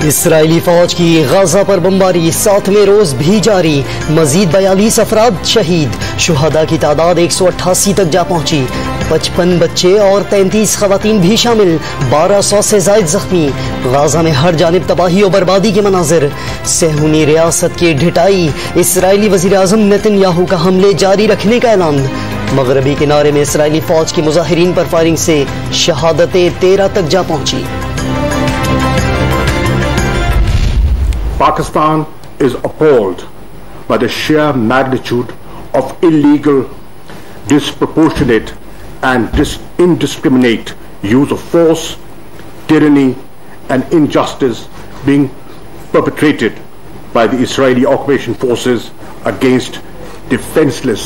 Israeli फौज की Gaza पर बमबारी 7वें रोज भी जारी। मजीद 42 अफराद शहीद। शुहदा की तादाद 188 तक जा पहुंची। 55 बच्चे और 33 खवातीन भी शामिल। 1200 से ज्यादा जख्मी। गाजा में हर जानिब तबाही और बर्बादी के मनाजिर। सेहूनी रियासत की ढिटाई। इसराइली वजीर आजम नेतन्याहू का हमले जारी रखने का ऐलान। मगरबी किनारे में इसराइली फौज की मुजाहिरीन पर फायरिंग से शहादतें 13 तक जा पहुंची। Pakistan is appalled by the sheer magnitude of illegal, disproportionate and indiscriminate use of force, tyranny and injustice being perpetrated by the Israeli occupation forces against defenseless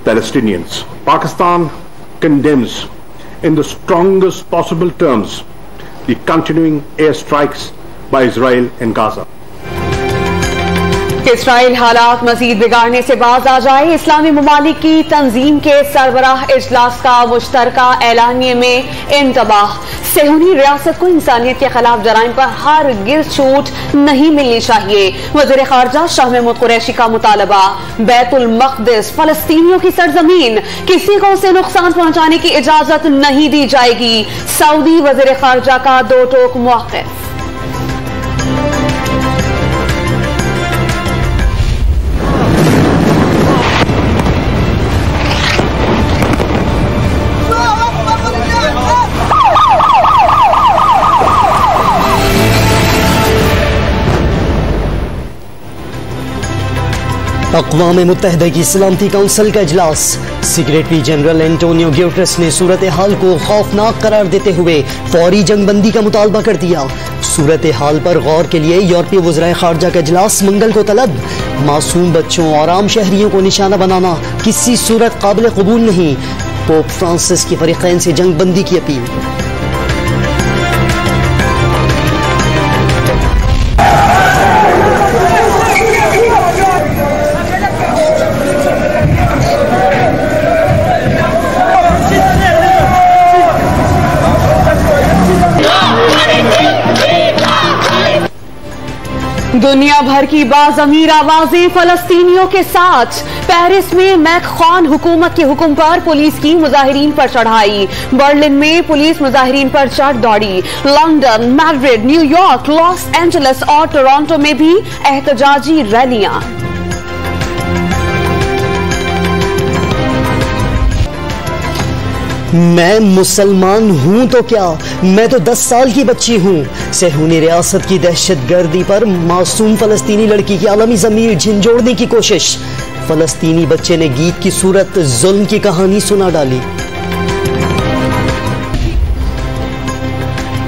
Palestinians. Pakistan condemns in the strongest possible terms the continuing airstrikes by Israel in Gaza. Israel हालात मजीद बिगाड़ने से बाज आ जाए। इस्लामी ममालिक की तंजीम के सरबराह इजलास का मुश्तरका एलानिये में इंतबाह। सेहूनी रियासत को इंसानियत के खिलाफ जराइम पर हरगिज़ छूट नहीं मिलनी चाहिए। वज़ीर ख़ारजा शाह महमूद कुरैशी का मुतालबा। बैतुल मक़दिस फ़लस्तीनियों की सरजमीन, किसी को उसे नुकसान पहुंचाने की इजाजत नहीं दी जाएगी। सऊदी वज़ीर ख़ारजा का दो टोक मौक़िफ़। अक़वाम मुत्तहिदा की सलामती काउंसिल का इजलास। सेक्रेटरी जनरल एंटोनियो ग्यूटेरेस ने सूरत हाल को खौफनाक करार देते हुए फौरी जंगबंदी का मुतालबा कर दिया। सूरत हाल पर गौर के लिए यूरोपीय वज़राए ख़ारजा का इजलास मंगल को तलब। मासूम बच्चों और आम शहरियों को निशाना बनाना किसी सूरत काबिल कबूल नहीं। पोप फ्रांसिस की फरीक़ैन से जंगबंदी की अपील। दुनिया भर की बाज़मीर आवाजें फलस्तीनियों के साथ। पेरिस में मैक्रोन हुकूमत के हुक्म पर पुलिस की मुजाहिरीन पर चढ़ाई। बर्लिन में पुलिस मुजाहिरीन पर चढ़ दौड़ी। London, Madrid, New York, Los Angeles और टोरंटो में भी एहतजाजी रैलियां। मैं मुसलमान हूं तो क्या, मैं तो 10 साल की बच्ची हूं। सेहूनी रियासत की दहशतगर्दी पर मासूम फलस्तीनी लड़की की आलमी ज़मीर झिंझोड़ने की कोशिश। फलस्तीनी बच्चे ने गीत की सूरत जुल्म की कहानी सुना डाली।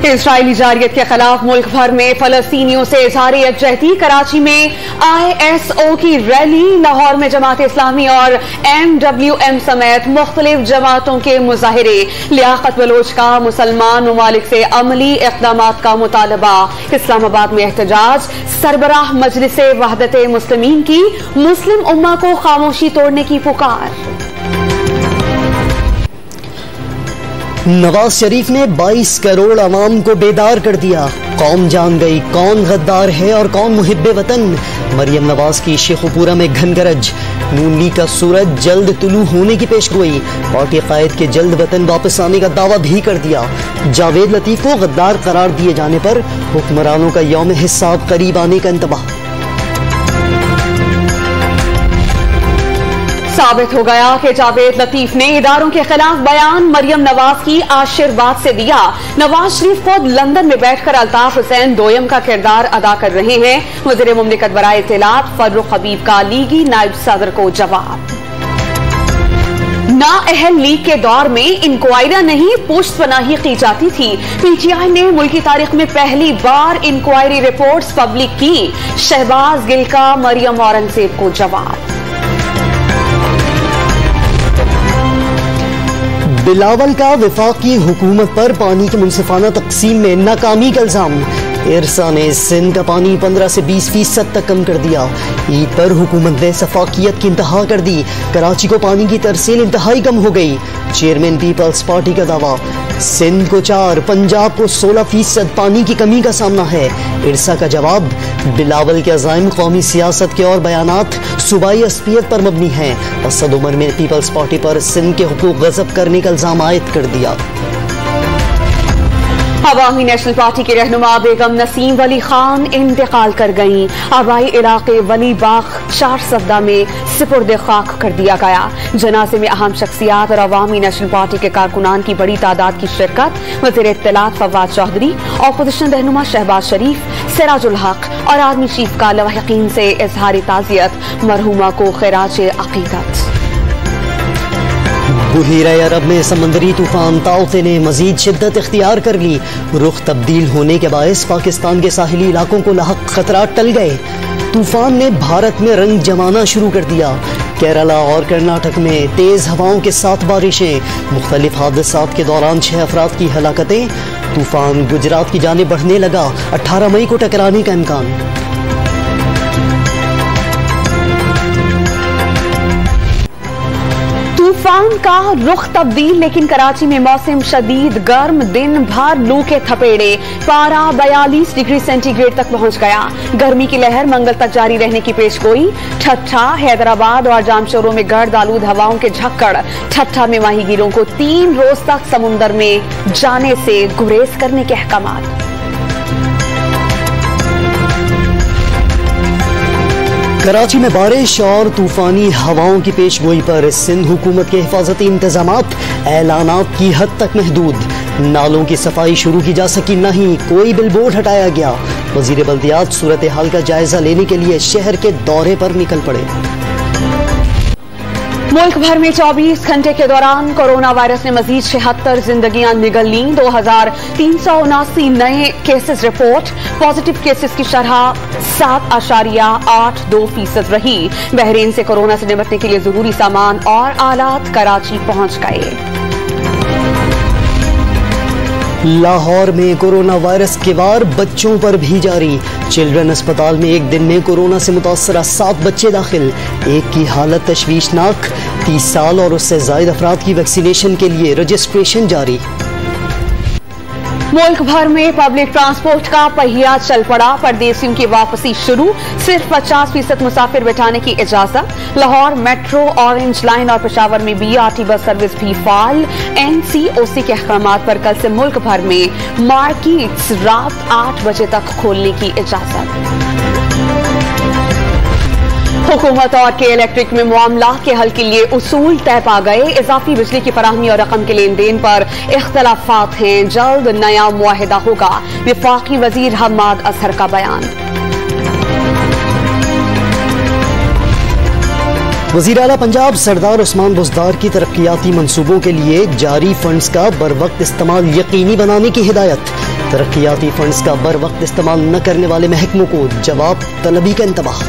इसराइली जारियत के खिलाफ मुल्क भर में फलस्तीनियों से इज़हार यकजहती। कराची में ISO की रैली। लाहौर में जमात इस्लामी और MWM समेत मुख्तलिफ जमातों के मुजाहिरे। लियाकत बलोच का मुसलमान ममालिक से अमली इक़दामात का मुतालबा। इस्लामाबाद में एहतजाज। सरबराह मजलिस वहदत मुस्लिमीन की मुस्लिम उम्मा को खामोशी तोड़ने की पुकार। नवाज शरीफ ने 22 करोड़ अवाम को बेदार कर दिया। कौम जान गई कौन गद्दार है और कौन मुहिब्बे वतन। मरियम नवाज की शेखुपुरा में घनगरज। नून लीग का सूरज जल्द तुलू होने की पेशगोई। पार्टी कायद के जल्द वतन वापस आने का दावा भी कर दिया। जावेद लतीफ को गद्दार करार दिए जाने पर हुक्मरानों का यौम हिसाब करीब आने का इंतबाह। साबित हो गया कि जावेद लतीफ ने इदारों के खिलाफ बयान मरियम नवाज की आशीर्वाद से दिया। नवाज शरीफ खुद लंदन में बैठकर अल्ताफ हुसैन दोयम का किरदार अदा कर रहे हैं। वज़ीर मुमलिकत बराए इत्तलात फर्रुख हबीब का लीगी नायब सदर को जवाब। नाअहल लीग के दौर में इंक्वायरी नहीं पुश्तपनाही की जाती थी। PTI ने मुल्क की तारीख में पहली बार इंक्वायरी रिपोर्ट्स पब्लिक की। शहबाज गिल का मरियम औरंगजेब को जवाब। बिलावल का वफाकी हुकूमत पर पानी की मुनसिफाना तकसीम में नाकामी का इल्जाम। इरसा ने सिंध का पानी 15 से 20% तक कम कर दिया। ईद पर हुकूमत ने सफाकियत की इंतहा कर दी। कराची को पानी की तरसील इंतहाई कम हो गई। चेयरमैन पीपल्स पार्टी का दावा, सिंध को 4, पंजाब को 16% पानी की कमी का सामना है। इरसा का जवाब, बिलावल के अज़ाइम कौमी सियासत के और बयानात सूबाई असलियत पर मबनी हैं। असद उमर ने पीपल्स पार्टी पर सिंध के हुकूक गज़ब करने का इल्जाम आयद कर दिया। अवामी नेशनल पार्टी के रहनुमा बेगम नसीम वली खान इंतकाल कर गईं। आबाई इलाके वली बाग 4 सफदा में सिपुर्द खाक कर दिया गया। जनाजे में अहम शख्सियात और अवामी नेशनल पार्टी के कारकुनान की बड़ी तादाद की शिरकत। वज़ीर इत्तलात फवाद चौधरी, ऑपोजिशन रहनुमा शहबाज शरीफ, सिराजुल हक और आर्मी चीफ का लवाहिकीन से इजहार ताज़ियत। मरहुमा को खिराज अकीदत। बुहीरा अरब में समंदरी तूफान ताउते ने मजीद शिद्दत इख्तियार कर ली। रुख तब्दील होने के बायस पाकिस्तान के साहिली इलाकों को लाहक खतरात टल गए। तूफान ने भारत में रंग जमाना शुरू कर दिया। केरला और कर्नाटक में तेज हवाओं के साथ बारिशें। मुख्तलिफ हादसात के दौरान 6 अफराद की हलाकतें। तूफान गुजरात की जानिब बढ़ने लगा। 18 मई को टकराने का इम्कान। तूफान का रुख तब्दील, लेकिन कराची में मौसम शदीद गर्म। दिन भर लू के थपेड़े। पारा 42 डिग्री सेंटीग्रेड तक पहुंच गया। गर्मी की लहर मंगल तक जारी रहने की पेशगोई। ठट्ठा, हैदराबाद और जामशोरों में गर्द आलूद हवाओं के झक्कड़। ठट्ठा में माहीगीरों को 3 रोज तक समुंदर में जाने से गुरेज करने के अहकामात। कराची में बारिश और तूफानी हवाओं की पेशगोई पर सिंध हुकूमत के हिफाजती इंतजामात ऐलानात की हद तक महदूद। नालों की सफाई शुरू की जा सकी नहीं, कोई बिलबोर्ड हटाया गया। वजीर बल्दियात सूरत हाल का जायजा लेने के लिए शहर के दौरे पर निकल पड़े। मुल्क भर में 24 घंटे के दौरान कोरोना वायरस ने मजीद 76 जिंदगियां निगल ली। 2379 नए केसेस रिपोर्ट। पॉजिटिव केसेस की शरह 7.82% रही। बहरीन से कोरोना से निपटने के लिए जरूरी सामान और आलात कराची पहुंच गए। लाहौर में कोरोना वायरस के वार बच्चों पर भी जारी। चिल्ड्रन अस्पताल में एक दिन में कोरोना से मुतासरा 7 बच्चे दाखिल। एक की हालत तशवीशनाक। 30 साल और उससे ज्यादा अफराद की वैक्सीनेशन के लिए रजिस्ट्रेशन जारी। मुल्क भर में पब्लिक ट्रांसपोर्ट का पहिया चल पड़ा। परदेसियों की वापसी शुरू। सिर्फ 50% मुसाफिर बैठाने की इजाजत। लाहौर मेट्रो, ऑरेंज लाइन और पेशावर में BRT बस सर्विस भी फाल। NCOC के अहकामात पर कल से मुल्क भर में मार्केट्स रात 8 बजे तक खोलने की इजाजत। हुकूमत और के इलेक्ट्रिक में मामला के हल के लिए उसूल तय पा गए। इजाफी बिजली की फराहमी और रकम के लेन देन पर इख्तलाफात हैं। जल्द नया मुआहिदा होगा। वफाकी वजीर हम्माद अजहर का बयान। वजीर आला पंजाब सरदार उस्मान बुज़दार की तरक्याती मंसूबों के लिए जारी फंड्स का बर वक्त इस्तेमाल यकीनी बनाने की हिदायत। तरक्याती फंड्स का बर वक्त इस्तेमाल न करने वाले महकमों को जवाब तलबी का इंतबाह।